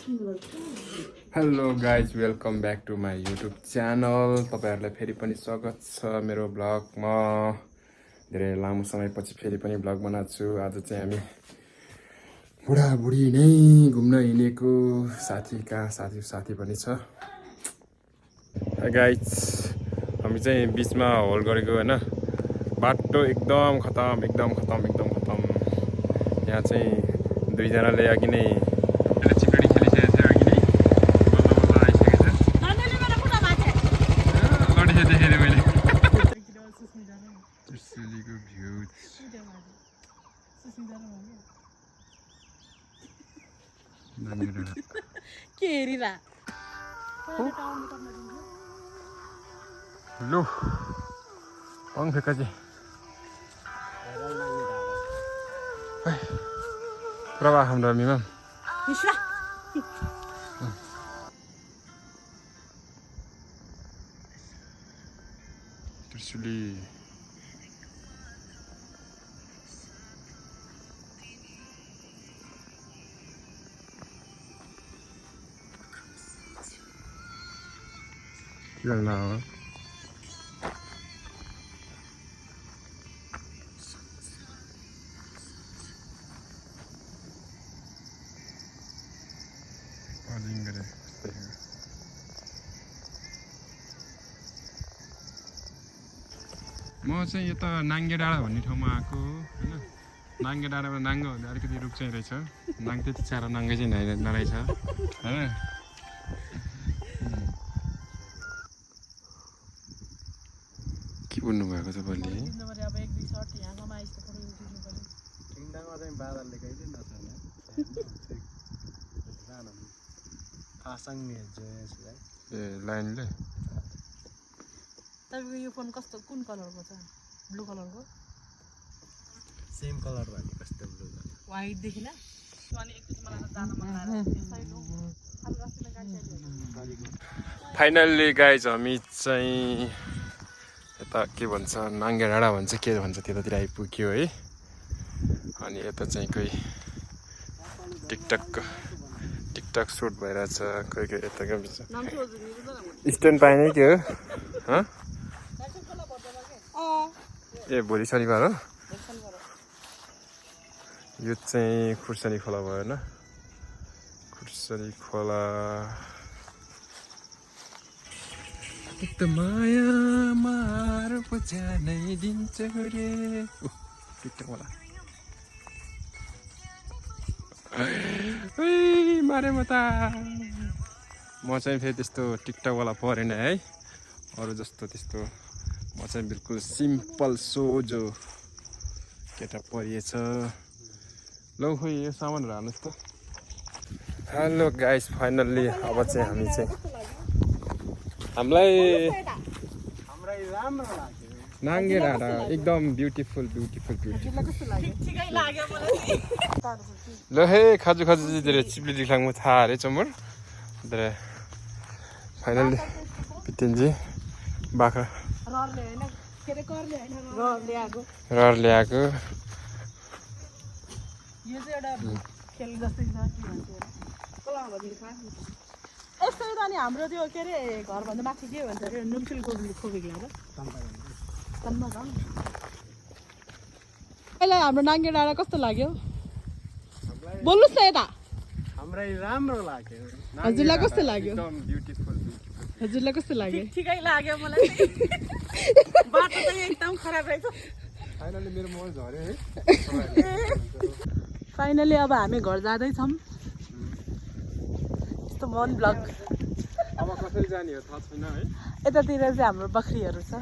Hello guys welcome back to my YouTube channel. तपाईहरुलाई फेरि पनि स्वागत छ मेरो ब्लगमा। धेरै लामो समयपछि फेरि पनि ब्लग बनाएको छु। आज चाहिँ हामी बुढाबुढी नै घुम्न हिँडेको। साथी पनि छ। गाइज हामी चाहिँ बिचमा होल्ड गरेको हैन। बाटो एकदम खतम। यहाँ चाहिँ दुईजनाले अघि नै चिकडी खेलिसकेको थियो। अघि नै बल्ल आइसकेको छ। लडिसे देखेँ मैले त्रिशुलीको भ्यू के हेरिरा लु पङ फेकाजी प्रभा हाम्रो मिमा त्रिशुली के गर्नु हो म चाहिँ यता नाङ्गे डाँडा भन्ने ठाउँमा आएको हैन। नाङ्गे डाँडामा नाङ्गो भन्दा अलिकति रुख चाहिँ रहेछ। नाङ त्यति साह्रो नाङ्गे चाहिँ नरहेछ हैन। के बोल्नु भएको छ बल्ले ए लाइनले तपाईको यो फोन कस्तो कुन कलरको छ? ब्लू कलरको सेम कलर भने कस्तो ब्लू व्हाइट देखिला अनि एकचोटी मलाई त जान मन लाग्यो त्यसै लो हाम्रो अस्तिमा गाडी फाइनल्ली गाइज हामी चाहिँ यता के भन्छ नाङ्गे डाँडा भन्छ के भन्छ त्यतातिर आइपुग्यो है। अनि यता चाहिँ कोही टिकटक सुट भइरहेछ। कोही यता स्ट्यान्ड पाइने के हो ए भोलि शनिबार हो। यो चाहिँ खुर्सानी खोला भयो होइन। खुर्सानी खोला एक माया मार पछानै दिन्छ रे टिकटक वाला मारे म त। म चाहिँ फेरि त्यस्तो टिकटक वाला परेन है। अरू जस्तो त्यस्तो म चाहिँ बिल्कुल सिम्पल सोझो केटा परिएछ। लौ खोइ यो सामानहरू हाल्नुहोस् त। हेलो गाइस फाइनल्ली अब चाहिँ हामी चाहिँ हामीलाई राम्रो लाग्यो। नाङ्गे डाँडा एकदम ब्युटिफुल ल हे खाजु जितिर चिप्ली दिखलाङ म थाहा अरे चमुर फाइनल्ली पिटिन्जी बाख्रा रर ल्याएको यो चाहिँ एउटा खेल जस्तै छ के भन्छ कोला भन्छ यस्तो त। अनि हाम्रो त्यो के अरे घरभन्दा माथि के भन्छ अरे नुम्सिलको खोबेको लाग्यो तन्मा जाउँ। अहिले हाम्रो नाङ्गे डाँडा कस्तो लाग्यो बोल्नुस् न यता। हामीलाई राम्रो लाग्यो। हजुरलाई कस्तो लाग्यो? एकदम ब्युटिफुल हजुरलाई कस्तो लाग्यो? ठिकै लाग्यो मलाई। बाटो चाहिँ एकदम खराब रहेछ। फाइनल्ली मेरो मन झर्यो है। फाइनली अब हामी घर जाँदैछौँ। यस्तो मन ब्लग अब कसरी जाने हो थाहा छैन है। यतातिर चाहिँ हाम्रो बकरीहरू छ।